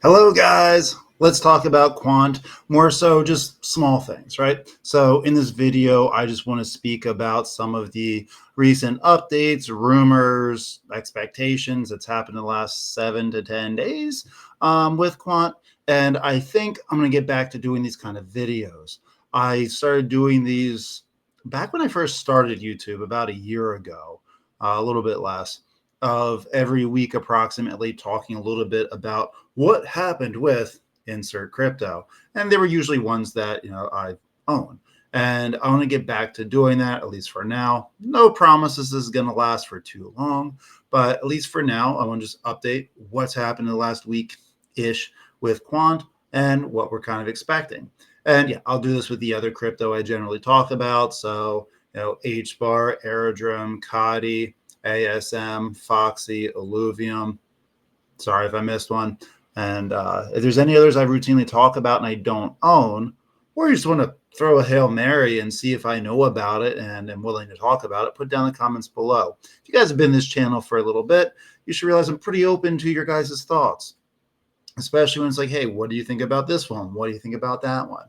Hello, guys. Let's talk about Quant, more so just small things, right? So in this video, I just want to speak about some of the recent updates, rumors, expectations that's happened in the last 7 to 10 days with Quant. And I think I'm going to get back to doing these kind of videos. I started doing these back when I first started YouTube about a year ago, a little bit less, of every week approximately talking a little bit about what happened with insert crypto. And they were usually ones that, I own. And I want to get back to doing that, at least for now. No promises this is going to last for too long, but at least for now, I want to just update what's happened in the last week-ish with Quant and what we're kind of expecting. And yeah, I'll do this with the other crypto I generally talk about. So, HBAR, Aerodrome, Kadi, ASM, Foxy, Illuvium. Sorry if I missed one. And if there's any others I routinely talk about and I don't own, or you just want to throw a Hail Mary and see if I know about it and am willing to talk about it, put down in the comments below. If you guys have been in this channel for a little bit, you should realize I'm pretty open to your guys' thoughts, especially when it's like, hey, what do you think about this one? What do you think about that one?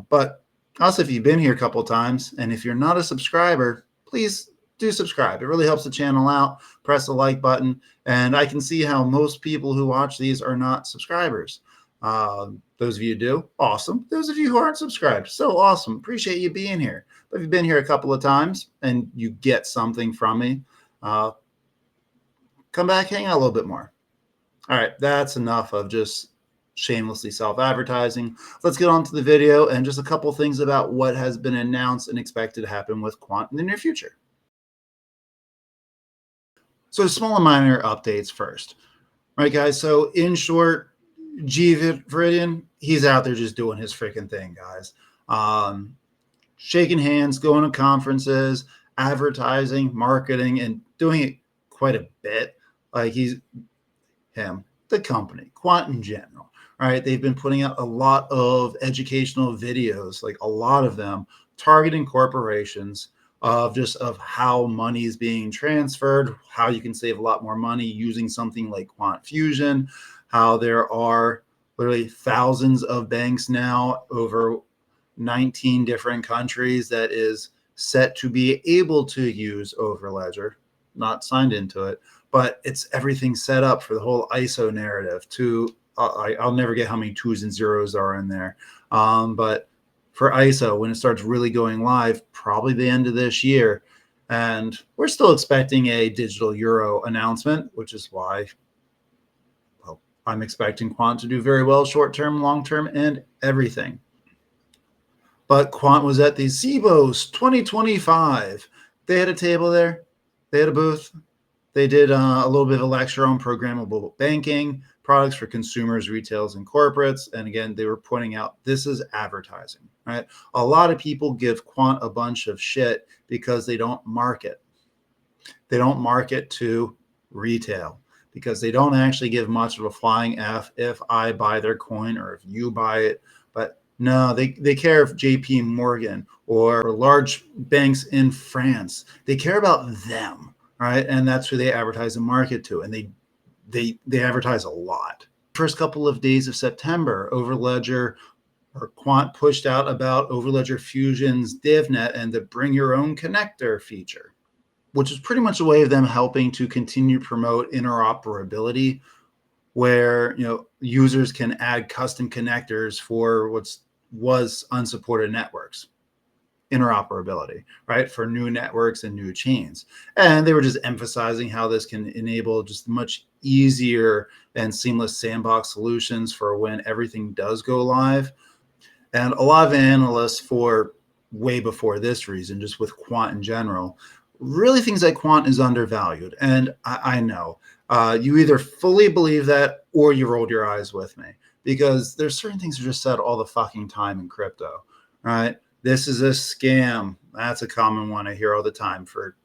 But also, if you've been here a couple of times, and if you're not a subscriber, please do subscribe. It really helps the channel out. Press the like button. And I can see how most people who watch these are not subscribers. Those of you who do, awesome. Those of you who aren't subscribed, so awesome. Appreciate you being here. But if you've been here a couple of times and you get something from me, come back, hang out a little bit more. All right, that's enough of just shamelessly self-advertising. Let's get on to the video and just a couple things about what has been announced and expected to happen with Quant in the near future. So small and minor updates first. All right, guys, so in short, G Viridian, he's out there just doing his freaking thing, guys. Shaking hands, going to conferences, advertising, marketing, and doing it quite a bit. Like the company, Quant in general, right? They've been putting out a lot of educational videos, like a lot of them targeting corporations of how money is being transferred, how you can save a lot more money using something like Quant Fusion, how there are literally thousands of banks now over 19 different countries that is set to be able to use Overledger, not signed into it, but it's everything set up for the whole ISO narrative to, I'll never get how many 2s and 0s are in there. But for ISO, when it starts really going live, probably the end of this year. And we're still expecting a digital euro announcement, which is why I'm expecting Quant to do very well, short-term, long-term, and everything. But Quant was at the CBOS 2025. They had a table there. They had a booth. They did a little bit of a lecture on programmable banking, products for consumers, retails, and corporates. And again, they were pointing out this is advertising, right? A lot of people give Quant a bunch of shit because they don't market. They don't market to retail because they don't actually give much of a flying F if I buy their coin or if you buy it. But no, they care if JP Morgan or large banks in France, they care about them. Right, and that's who they advertise and market to, and they advertise a lot. First couple of days of September, Overledger or Quant pushed out about Overledger Fusion's DivNet and the Bring Your Own Connector feature, which is pretty much a way of them helping to continue to promote interoperability, where users can add custom connectors for was unsupported networks. Interoperability, right, for new networks and new chains. And they were just emphasizing how this can enable just much easier and seamless sandbox solutions for when everything does go live. And a lot of analysts, for way before this reason, just with Quant in general, really thinks that Quant is undervalued. And I know you either fully believe that or you rolled your eyes with me, because there's certain things that are just said all the fucking time in crypto, right? This is a scam. That's a common one I hear all the time. For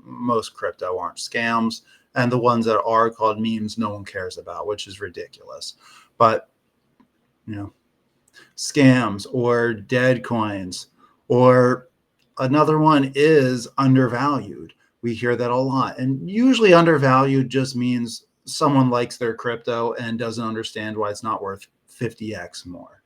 most crypto aren't scams, and the ones that are called memes no one cares about, which is ridiculous. But scams or dead coins, or another one is undervalued. We hear that a lot, and usually undervalued just means someone likes their crypto and doesn't understand why it's not worth 50x more.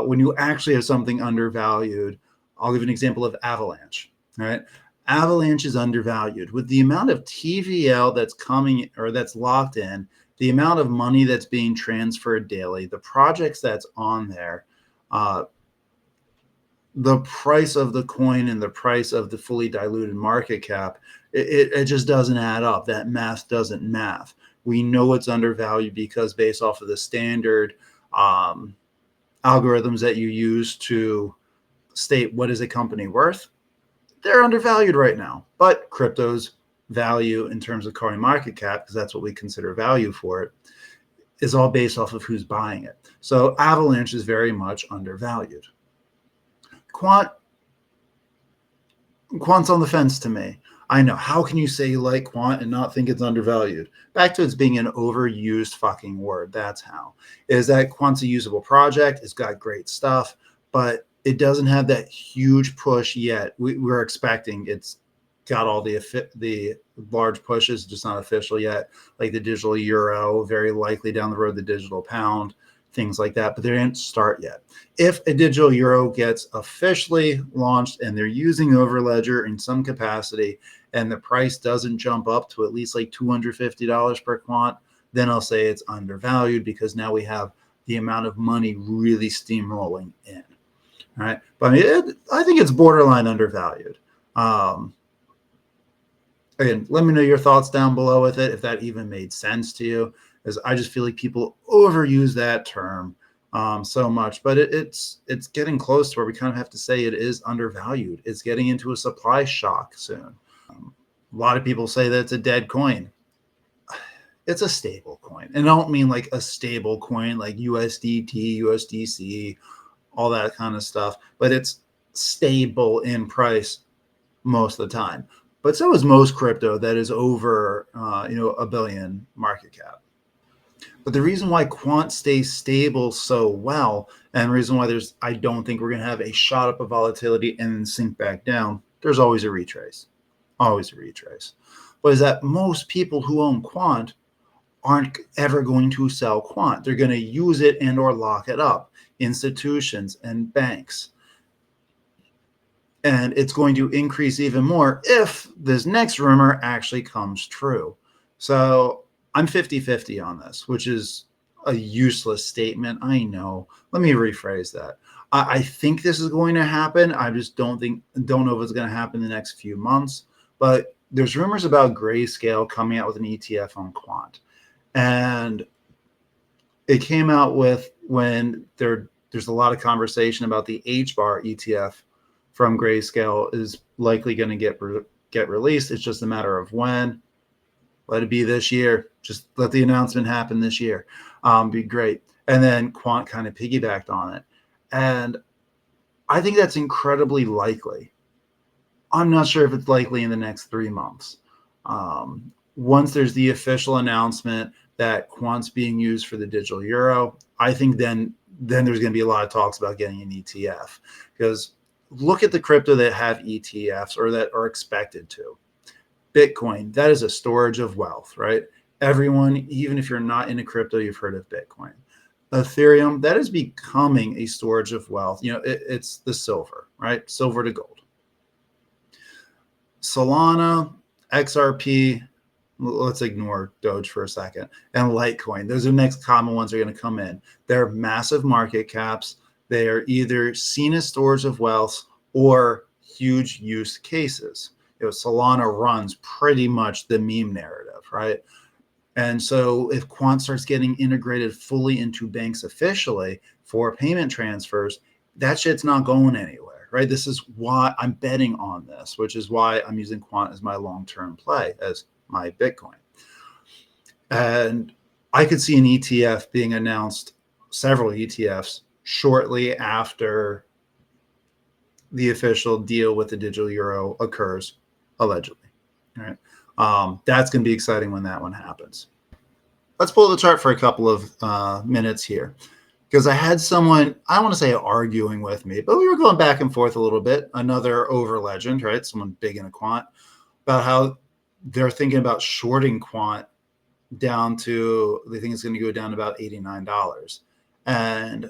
When you actually have something undervalued, I'll give an example of Avalanche, right? Avalanche is undervalued. With the amount of TVL that's coming or that's locked in, the amount of money that's being transferred daily, the projects that's on there, the price of the coin and the price of the fully diluted market cap, it just doesn't add up. That math doesn't math. We know it's undervalued because based off of the standard algorithms that you use to state what is a company worth, they're undervalued right now. But crypto's value in terms of coin market cap, because that's what we consider value for it, is all based off of who's buying it. So Avalanche is very much undervalued. Quant's on the fence to me. I know. How can you say you like Quant and not think it's undervalued? Back to it's being an overused fucking word. That's how. Is that Quant's a usable project. It's got great stuff, but it doesn't have that huge push yet. We're expecting it's got all the large pushes, just not official yet, like the digital euro, very likely down the road, the digital pound, things like that, but they didn't start yet. If a digital euro gets officially launched and they're using Overledger in some capacity and the price doesn't jump up to at least like $250 per quant, then I'll say it's undervalued because now we have the amount of money really steamrolling in. All right. But I think it's borderline undervalued. Again, let me know your thoughts down below with it, if that even made sense to you, as I just feel like people overuse that term so much, but it's getting close to where we kind of have to say it is undervalued. It's getting into a supply shock soon. A lot of people say that it's a dead coin. It's a stable coin. And I don't mean like a stable coin like USDT, USDC, all that kind of stuff, but it's stable in price most of the time. But so is most crypto that is over, $1 billion market cap. But the reason why Quant stays stable so well, and the reason why I don't think we're going to have a shot up of volatility and then sink back down, there's always a retrace. Always a retrace. But is that most people who own Quant aren't ever going to sell Quant. They're going to use it and or lock it up. Institutions and banks. And it's going to increase even more if this next rumor actually comes true. So I'm 50-50 on this, which is a useless statement. I know. Let me rephrase that. I think this is going to happen. I just don't know if it's going to happen in the next few months. But there's rumors about Grayscale coming out with an ETF on Quant. And it came out with when there's a lot of conversation about the HBAR ETF from Grayscale is likely going to get released. It's just a matter of when. Let it be this year. Just let the announcement happen this year. Be great. And then Quant kind of piggybacked on it. And I think that's incredibly likely. I'm not sure if it's likely in the next 3 months. Once there's the official announcement that Quant's being used for the digital euro, I think then there's going to be a lot of talks about getting an ETF. Because look at the crypto that have ETFs or that are expected to. Bitcoin, that is a storage of wealth, right? Everyone, even if you're not into crypto, you've heard of Bitcoin. Ethereum, that is becoming a storage of wealth. It's the silver, right? Silver to gold. Solana, XRP, let's ignore Doge for a second, and Litecoin. Those are the next common ones that are going to come in. They're massive market caps. They are either seen as stores of wealth or huge use cases. Solana runs pretty much the meme narrative, right? And so if Quant starts getting integrated fully into banks officially for payment transfers, that shit's not going anywhere, right? This is why I'm betting on this, which is why I'm using Quant as my long-term play, as my Bitcoin. And I could see an ETF being announced, several ETFs, shortly after the official deal with the digital euro occurs, allegedly. All right. That's going to be exciting when that one happens. Let's pull the chart for a couple of minutes here, because I had someone, I don't want to say arguing with me, but we were going back and forth a little bit. Another over legend, right? Someone big in a quant, about how they're thinking about shorting Quant down to, they think it's going to go down to about $89. And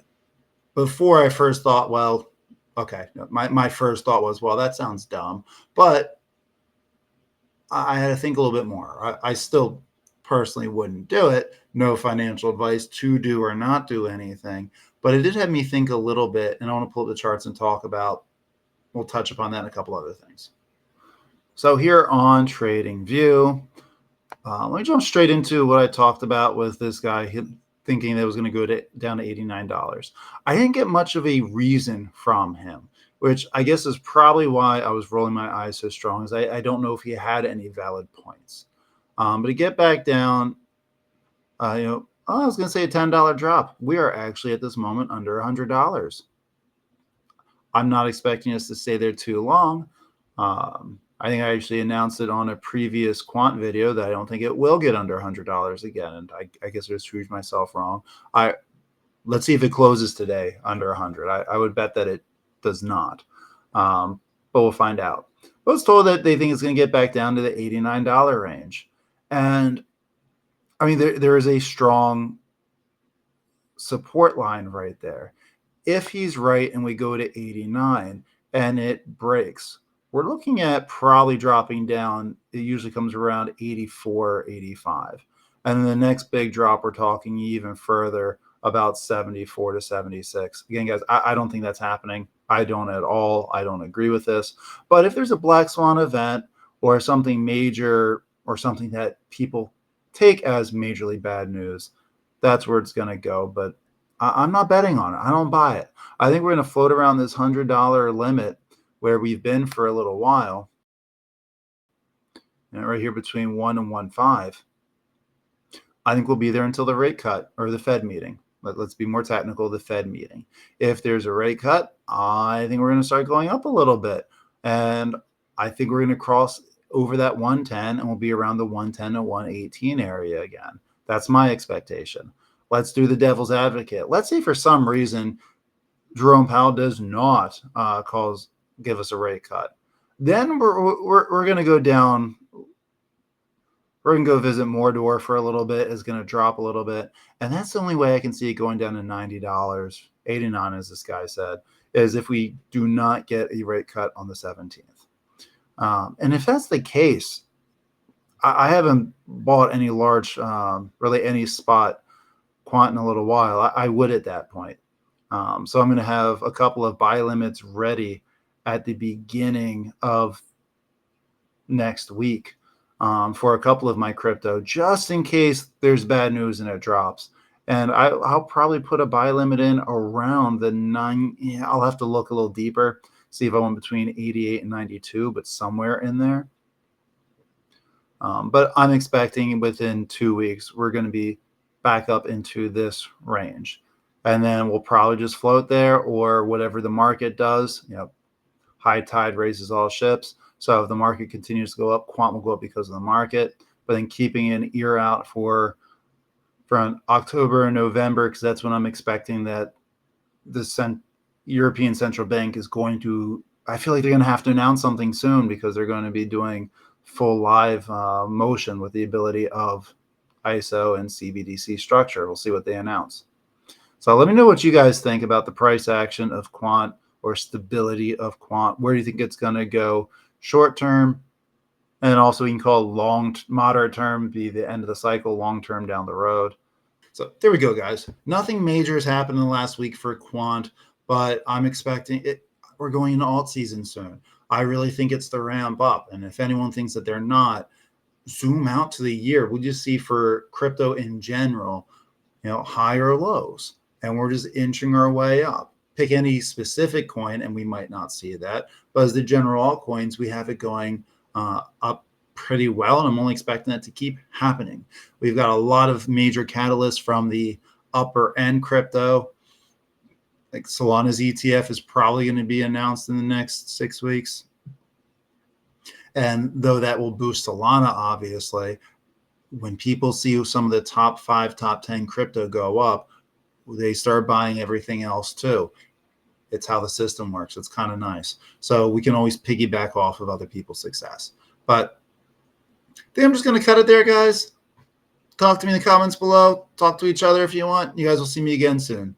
before I first thought, well, okay, my first thought was, well, that sounds dumb. But I had to think a little bit more. I still personally wouldn't do it. No financial advice to do or not do anything. But it did have me think a little bit, and I want to pull up the charts and talk about, we'll touch upon that and a couple other things. So here on TradingView, let me jump straight into what I talked about with this guy thinking that it was going to go down to $89. I didn't get much of a reason from him, which I guess is probably why I was rolling my eyes so strong, is I don't know if he had any valid points. But to get back down, I was going to say a $10 drop. We are actually at this moment under $100. I'm not expecting us to stay there too long. I think I actually announced it on a previous Quant video that I don't think it will get under $100 again. And I guess I just proved myself wrong. Let's see if it closes today under 100. I would bet that it does not. But we'll find out. I was told that they think it's going to get back down to the $89 range. And I mean, there is a strong support line right there. If he's right and we go to 89 and it breaks, we're looking at probably dropping down. It usually comes around 84, 85. And then the next big drop, we're talking even further, about 74 to 76. Again, guys, I don't think that's happening. I don't at all. I don't agree with this. But if there's a black swan event or something major or something that people take as majorly bad news, that's where it's going to go. But I'm not betting on it. I don't buy it. I think we're going to float around this $100 limit where we've been for a little while, right here between 1 and 1.5. I think we'll be there until the rate cut or the Fed meeting. Let's be more technical, the Fed meeting. If there's a rate cut, I think we're going to start going up a little bit. And I think we're going to cross over that 110 and we'll be around the 110 to 118 area again. That's my expectation. Let's do the devil's advocate. Let's say for some reason Jerome Powell does not give us a rate cut. Then we're going to go down. We're going to go visit Mordor for a little bit. It's going to drop a little bit. And that's the only way I can see it going down to $90, 89, as this guy said, is if we do not get a rate cut on the 17th. And if that's the case, I haven't bought any large, really any spot Quant in a little while. I would at that point. So I'm going to have a couple of buy limits ready at the beginning of next week for a couple of my crypto, just in case there's bad news and it drops. And I'll probably put a buy limit in around the 9. Yeah, I'll have to look a little deeper, see if I went between 88 and 92, but somewhere in there. But I'm expecting within 2 weeks, we're going to be back up into this range. And then we'll probably just float there, or whatever the market does. High tide raises all ships. So if the market continues to go up, Quant will go up because of the market. But then keeping an ear out for October and November, because that's when I'm expecting that the European Central Bank is going to, I feel like they're going to have to announce something soon, because they're going to be doing full live motion with the ability of ISO and CBDC structure. We'll see what they announce. So let me know what you guys think about the price action of Quant or stability of Quant. Where do you think it's going to go short term? And also we can call moderate term be the end of the cycle, long term down the road. So there we go, guys. Nothing major has happened in the last week for Quant, but I'm expecting it. We're going into alt season soon. I really think it's the ramp up. And if anyone thinks that they're not, zoom out to the year. We'll just see for crypto in general, higher lows. And we're just inching our way up. Pick any specific coin, and we might not see that. But as the general altcoins, we have it going up pretty well, and I'm only expecting that to keep happening. We've got a lot of major catalysts from the upper end crypto. Like Solana's ETF is probably going to be announced in the next 6 weeks. And though that will boost Solana, obviously, when people see some of the top 5, top 10 crypto go up, they start buying everything else too. It's how the system works. It's kind of nice. So we can always piggyback off of other people's success. But I think I'm just going to cut it there, guys. Talk to me in the comments below. Talk to each other if you want. You guys will see me again soon.